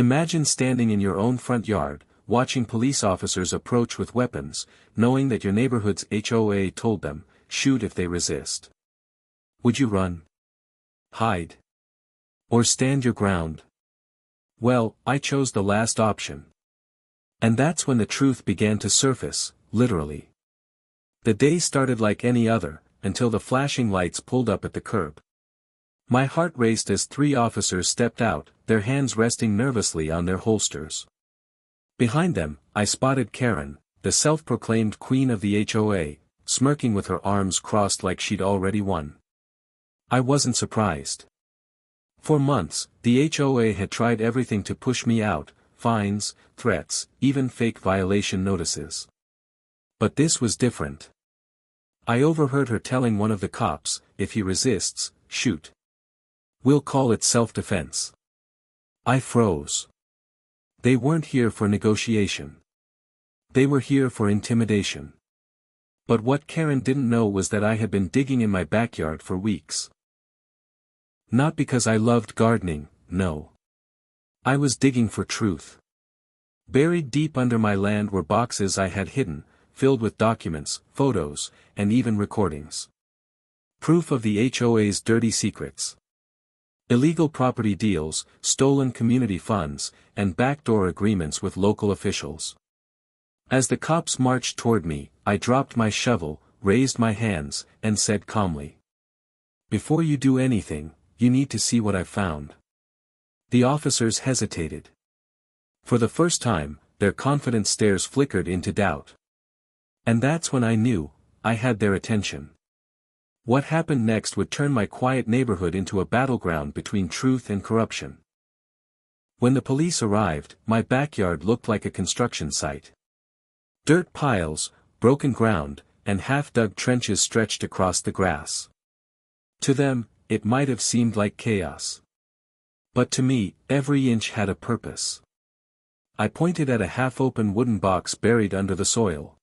Imagine standing in your own front yard, watching police officers approach with weapons, knowing that your neighborhood's HOA told them, shoot if they resist. Would you run? Hide? Or stand your ground? Well, I chose the last option. And that's when the truth began to surface, literally. The day started like any other, until the flashing lights pulled up at the curb. My heart raced as 3 officers stepped out, their hands resting nervously on their holsters. Behind them, I spotted Karen, the self-proclaimed queen of the HOA, smirking with her arms crossed like she'd already won. I wasn't surprised. For months, the HOA had tried everything to push me out, fines, threats, even fake violation notices. But this was different. I overheard her telling one of the cops, if he resists, shoot. We'll call it self-defense. I froze. They weren't here for negotiation. They were here for intimidation. But what Karen didn't know was that I had been digging in my backyard for weeks. Not because I loved gardening, no. I was digging for truth. Buried deep under my land were boxes I had hidden, filled with documents, photos, and even recordings. Proof of the HOA's dirty secrets. Illegal property deals, stolen community funds, and backdoor agreements with local officials. As the cops marched toward me, I dropped my shovel, raised my hands, and said calmly, "Before you do anything, you need to see what I've found." The officers hesitated. For the first time, their confident stares flickered into doubt. And that's when I knew, I had their attention. What happened next would turn my quiet neighborhood into a battleground between truth and corruption. When the police arrived, my backyard looked like a construction site. Dirt piles, broken ground, and half-dug trenches stretched across the grass. To them, it might have seemed like chaos. But to me, every inch had a purpose. I pointed at a half-open wooden box buried under the soil.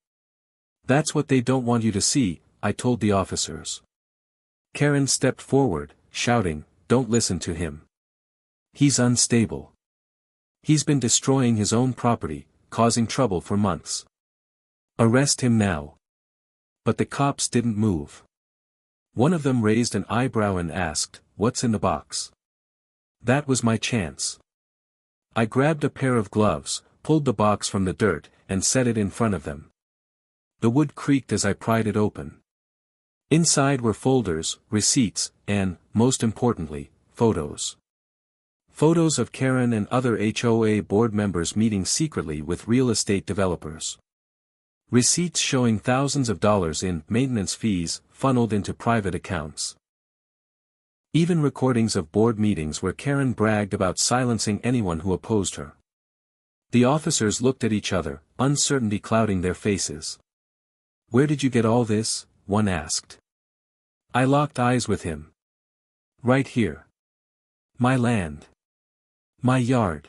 "That's what they don't want you to see," I told the officers. Karen stepped forward, shouting, "Don't listen to him. He's unstable. He's been destroying his own property, causing trouble for months. Arrest him now." But the cops didn't move. One of them raised an eyebrow and asked, "What's in the box?" That was my chance. I grabbed a pair of gloves, pulled the box from the dirt, and set it in front of them. The wood creaked as I pried it open. Inside were folders, receipts, and, most importantly, photos. Photos of Karen and other HOA board members meeting secretly with real estate developers. Receipts showing thousands of dollars in maintenance fees funneled into private accounts. Even recordings of board meetings where Karen bragged about silencing anyone who opposed her. The officers looked at each other, uncertainty clouding their faces. "Where did you get all this?" one asked. I locked eyes with him. "Right here. My land. My yard."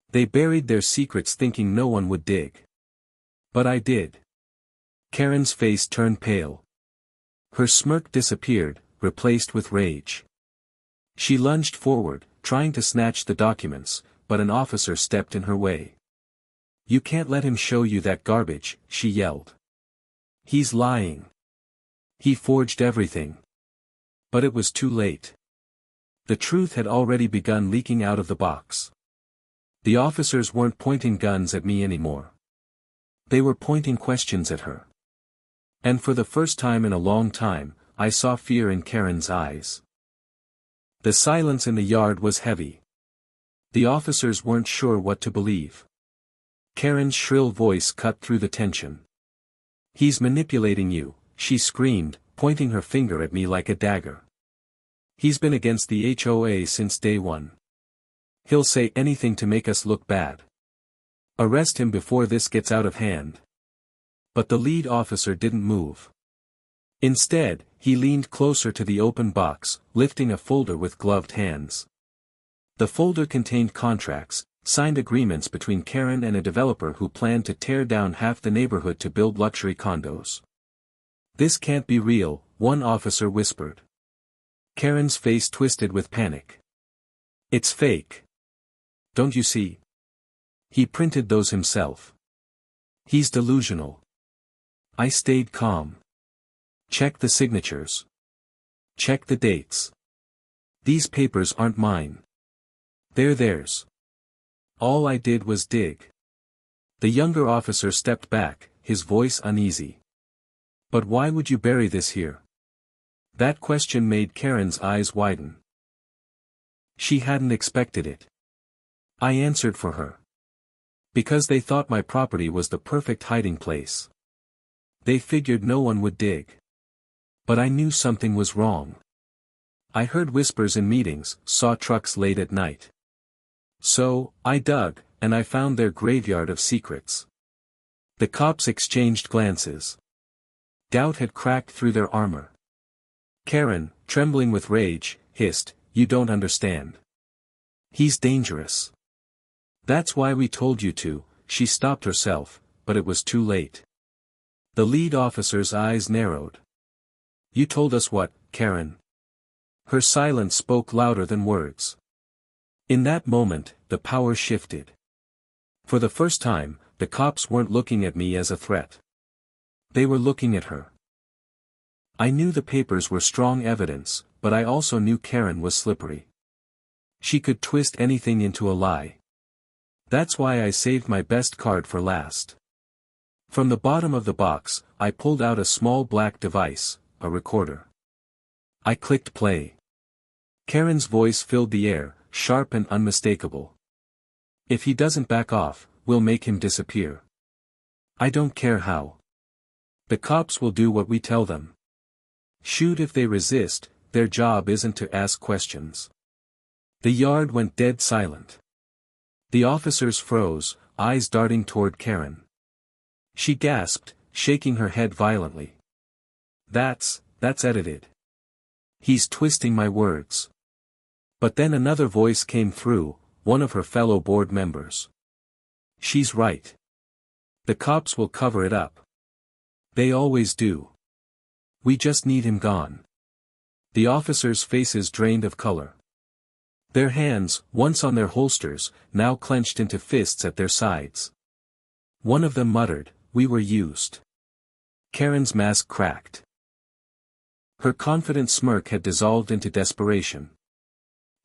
They buried their secrets thinking no one would dig. But I did. Karen's face turned pale. Her smirk disappeared, replaced with rage. She lunged forward, trying to snatch the documents, but an officer stepped in her way. "You can't let him show you that garbage," she yelled. "He's lying. He forged everything." But it was too late. The truth had already begun leaking out of the box. The officers weren't pointing guns at me anymore. They were pointing questions at her. And for the first time in a long time, I saw fear in Karen's eyes. The silence in the yard was heavy. The officers weren't sure what to believe. Karen's shrill voice cut through the tension. "He's manipulating you," she screamed, pointing her finger at me like a dagger. "He's been against the HOA since day one. He'll say anything to make us look bad. Arrest him before this gets out of hand." But the lead officer didn't move. Instead, he leaned closer to the open box, lifting a folder with gloved hands. The folder contained contracts, signed agreements between Karen and a developer who planned to tear down half the neighborhood to build luxury condos. "This can't be real," one officer whispered. Karen's face twisted with panic. "It's fake. Don't you see? He printed those himself. He's delusional. I stayed calm. Check the signatures. Check the dates. These papers aren't mine. They're theirs. All I did was dig. The younger officer stepped back, his voice uneasy. But why would you bury this here? That question made Karen's eyes widen. She hadn't expected it. I answered for her. Because they thought my property was the perfect hiding place. They figured no one would dig. But I knew something was wrong. I heard whispers in meetings, saw trucks late at night. So, I dug, and I found their graveyard of secrets. The cops exchanged glances. Doubt had cracked through their armor. Karen, trembling with rage, hissed, "You don't understand. He's dangerous. That's why we told you to." She stopped herself, but it was too late. The lead officer's eyes narrowed. "You told us what, Karen?" Her silence spoke louder than words. In that moment, the power shifted. For the first time, the cops weren't looking at me as a threat. They were looking at her. I knew the papers were strong evidence, but I also knew Karen was slippery. She could twist anything into a lie. That's why I saved my best card for last. From the bottom of the box, I pulled out a small black device, a recorder. I clicked play. Karen's voice filled the air, sharp and unmistakable. "If he doesn't back off, we'll make him disappear. I don't care how. The cops will do what we tell them. Shoot if they resist, their job isn't to ask questions." The yard went dead silent. The officers froze, eyes darting toward Karen. She gasped, shaking her head violently. That's edited. He's twisting my words." But then another voice came through, one of her fellow board members. "She's right. The cops will cover it up. They always do. We just need him gone." The officers' faces drained of color. Their hands, once on their holsters, now clenched into fists at their sides. One of them muttered, "We were used." Karen's mask cracked. Her confident smirk had dissolved into desperation.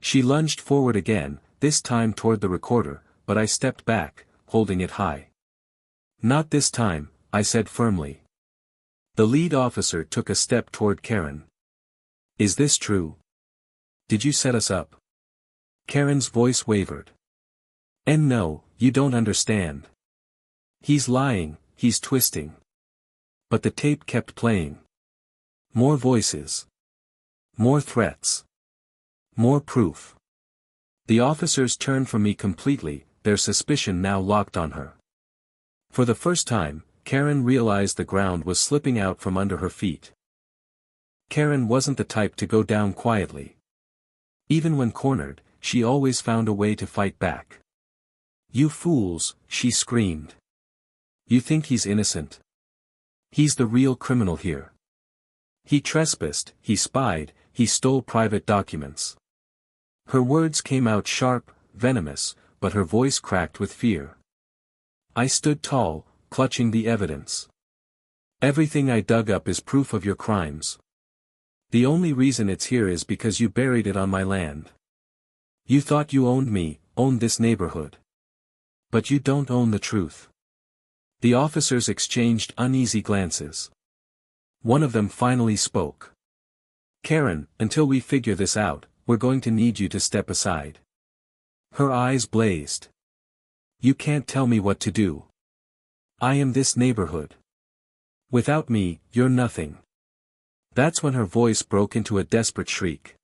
She lunged forward again, this time toward the recorder, but I stepped back, holding it high. "Not this time," I said firmly. The lead officer took a step toward Karen. "Is this true? Did you set us up?" Karen's voice wavered. "And no, you don't understand. He's lying, he's twisting." But the tape kept playing. More voices. More threats. More proof. The officers turned from me completely, their suspicion now locked on her. For the first time, Karen realized the ground was slipping out from under her feet. Karen wasn't the type to go down quietly. Even when cornered, she always found a way to fight back. "You fools," she screamed. "You think he's innocent? He's the real criminal here. He trespassed, he spied, he stole private documents." Her words came out sharp, venomous, but her voice cracked with fear. I stood tall, clutching the evidence. "Everything I dug up is proof of your crimes. The only reason it's here is because you buried it on my land. You thought you owned me, owned this neighborhood. But you don't own the truth." The officers exchanged uneasy glances. One of them finally spoke. "Karen, until we figure this out, we're going to need you to step aside." Her eyes blazed. "You can't tell me what to do. I am this neighborhood. Without me, you're nothing." That's when her voice broke into a desperate shriek.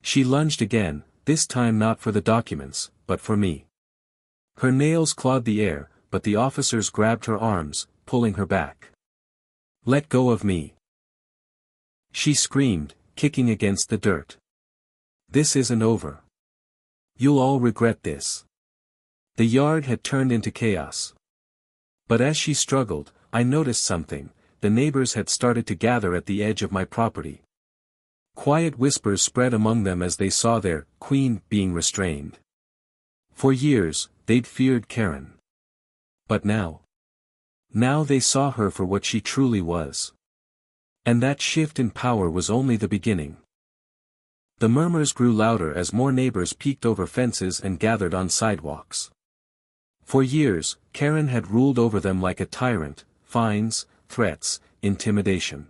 She lunged again, this time not for the documents, but for me. Her nails clawed the air, but the officers grabbed her arms, pulling her back. "Let go of me!" She screamed, kicking against the dirt. "This isn't over. You'll all regret this." The yard had turned into chaos. But as she struggled, I noticed something. The neighbors had started to gather at the edge of my property. Quiet whispers spread among them as they saw their queen being restrained. For years, they'd feared Karen. But now they saw her for what she truly was. And that shift in power was only the beginning. The murmurs grew louder as more neighbors peeked over fences and gathered on sidewalks. For years, Karen had ruled over them like a tyrant: fines, threats, intimidation.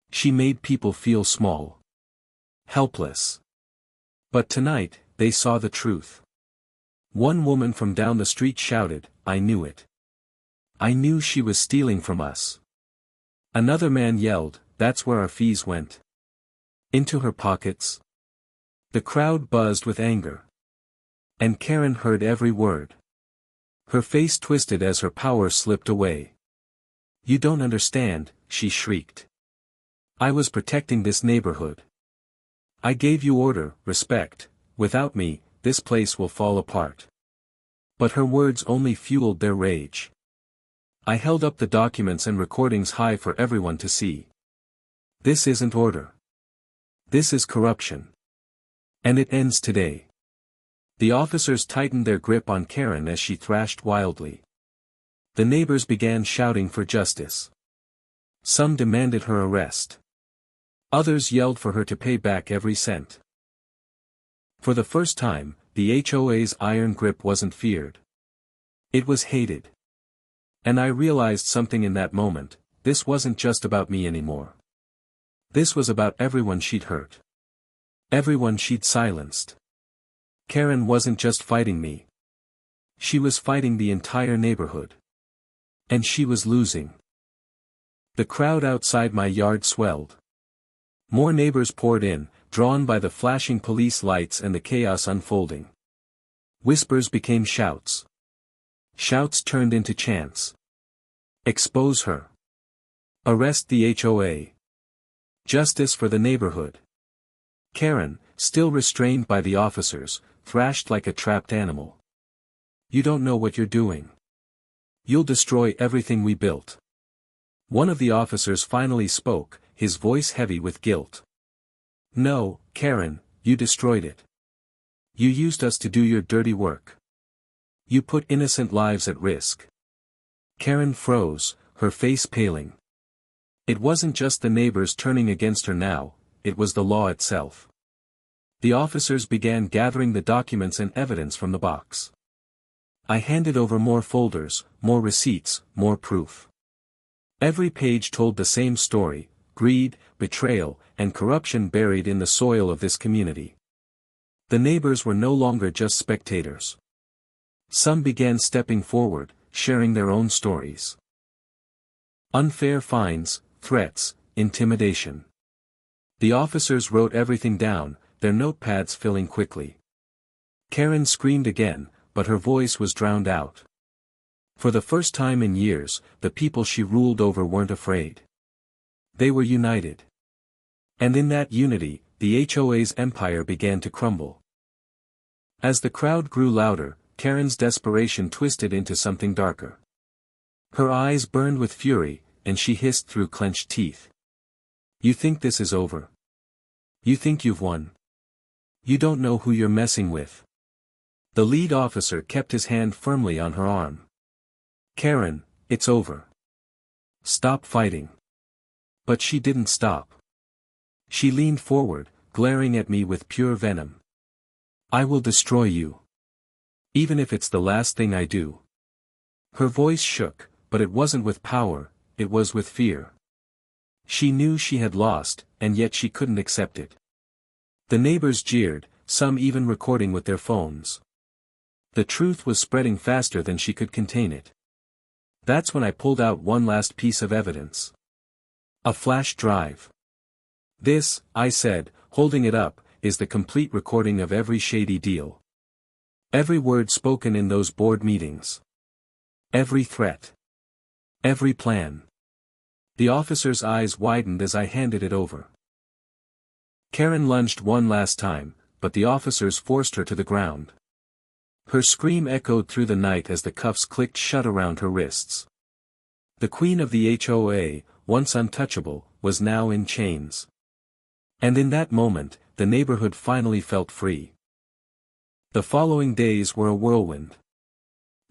She made people feel small, helpless. But tonight, they saw the truth. One woman from down the street shouted, "I knew it. I knew she was stealing from us." Another man yelled, "That's where our fees went. Into her pockets." The crowd buzzed with anger. And Karen heard every word. Her face twisted as her power slipped away. "You don't understand," she shrieked. "I was protecting this neighborhood. I gave you order, respect. Without me, this place will fall apart." But her words only fueled their rage. I held up the documents and recordings high for everyone to see. This isn't order. This is corruption. And it ends today. The officers tightened their grip on Karen as she thrashed wildly. The neighbors began shouting for justice. Some demanded her arrest. Others yelled for her to pay back every cent. For the first time, the HOA's iron grip wasn't feared. It was hated. And I realized something in that moment: this wasn't just about me anymore. This was about everyone she'd hurt. Everyone she'd silenced. Karen wasn't just fighting me. She was fighting the entire neighborhood. And she was losing. The crowd outside my yard swelled. More neighbors poured in, drawn by the flashing police lights and the chaos unfolding. Whispers became shouts. Shouts turned into chants. Expose her. Arrest the HOA. Justice for the neighborhood. Karen, still restrained by the officers, thrashed like a trapped animal. "You don't know what you're doing. You'll destroy everything we built." One of the officers finally spoke, his voice heavy with guilt. "No, Karen, you destroyed it. You used us to do your dirty work. You put innocent lives at risk." Karen froze, her face paling. It wasn't just the neighbors turning against her now, it was the law itself. The officers began gathering the documents and evidence from the box. I handed over more folders, more receipts, more proof. Every page told the same story: greed, betrayal, and corruption buried in the soil of this community. The neighbors were no longer just spectators. Some began stepping forward, sharing their own stories. Unfair fines, threats, intimidation. The officers wrote everything down, their notepads filling quickly. Karen screamed again, but her voice was drowned out. For the first time in years, the people she ruled over weren't afraid. They were united. And in that unity, the HOA's empire began to crumble. As the crowd grew louder, Karen's desperation twisted into something darker. Her eyes burned with fury, and she hissed through clenched teeth. "You think this is over? You think you've won? You don't know who you're messing with." The lead officer kept his hand firmly on her arm. "Karen, it's over. Stop fighting." But she didn't stop. She leaned forward, glaring at me with pure venom. "I will destroy you. Even if it's the last thing I do." Her voice shook, but it wasn't with power, it was with fear. She knew she had lost, and yet she couldn't accept it. The neighbors jeered, some even recording with their phones. The truth was spreading faster than she could contain it. That's when I pulled out one last piece of evidence. A flash drive. "This," I said, holding it up, "is the complete recording of every shady deal. Every word spoken in those board meetings. Every threat. Every plan." The officer's eyes widened as I handed it over. Karen lunged one last time, but the officers forced her to the ground. Her scream echoed through the night as the cuffs clicked shut around her wrists. The queen of the HOA, once untouchable, was now in chains. And in that moment, the neighborhood finally felt free. The following days were a whirlwind.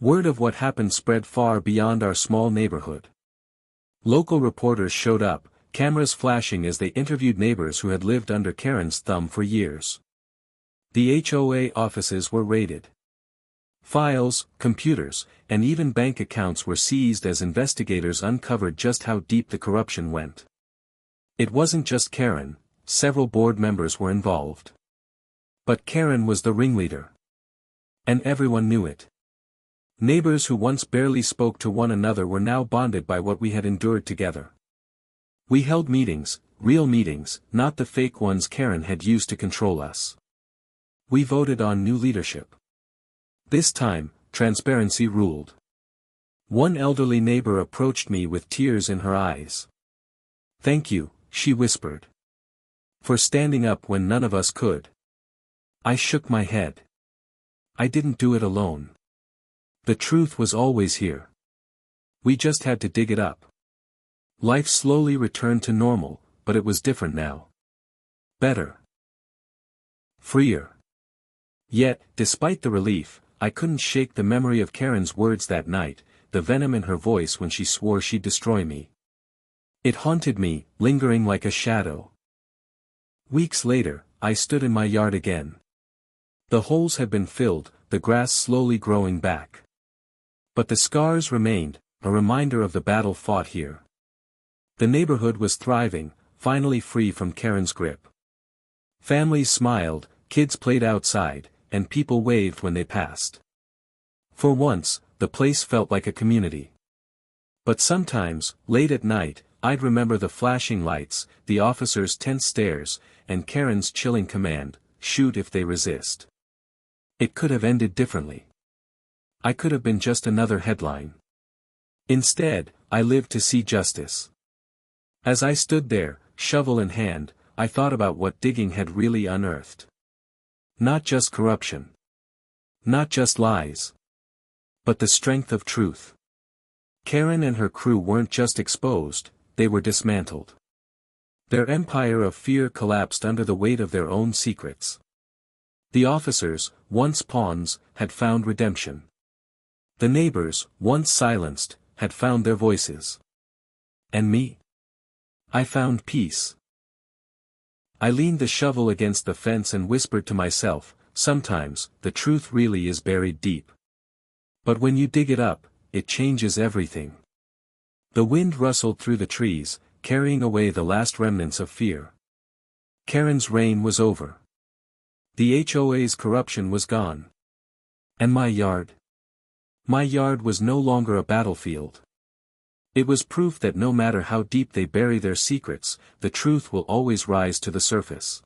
Word of what happened spread far beyond our small neighborhood. Local reporters showed up, cameras flashing as they interviewed neighbors who had lived under Karen's thumb for years. The HOA offices were raided. Files, computers, and even bank accounts were seized as investigators uncovered just how deep the corruption went. It wasn't just Karen, several board members were involved. But Karen was the ringleader. And everyone knew it. Neighbors who once barely spoke to one another were now bonded by what we had endured together. We held meetings, real meetings, not the fake ones Karen had used to control us. We voted on new leadership. This time, transparency ruled. One elderly neighbor approached me with tears in her eyes. "Thank you," she whispered. "For standing up when none of us could." I shook my head. I didn't do it alone. The truth was always here. We just had to dig it up. Life slowly returned to normal, but it was different now. Better. Freer. Yet, despite the relief, I couldn't shake the memory of Karen's words that night, the venom in her voice when she swore she'd destroy me. It haunted me, lingering like a shadow. Weeks later, I stood in my yard again. The holes had been filled, the grass slowly growing back. But the scars remained, a reminder of the battle fought here. The neighborhood was thriving, finally free from Karen's grip. Families smiled, kids played outside, and people waved when they passed. For once, the place felt like a community. But sometimes, late at night, I'd remember the flashing lights, the officers' tense stares, and Karen's chilling command, "Shoot if they resist." It could have ended differently. I could have been just another headline. Instead, I lived to see justice. As I stood there, shovel in hand, I thought about what digging had really unearthed. Not just corruption. Not just lies. But the strength of truth. Karen and her crew weren't just exposed, they were dismantled. Their empire of fear collapsed under the weight of their own secrets. The officers, once pawns, had found redemption. The neighbors, once silenced, had found their voices. And me? I found peace. I leaned the shovel against the fence and whispered to myself, sometimes, the truth really is buried deep. But when you dig it up, it changes everything. The wind rustled through the trees, carrying away the last remnants of fear. Karen's reign was over. The HOA's corruption was gone. And my yard? My yard was no longer a battlefield. It was proof that no matter how deep they bury their secrets, the truth will always rise to the surface.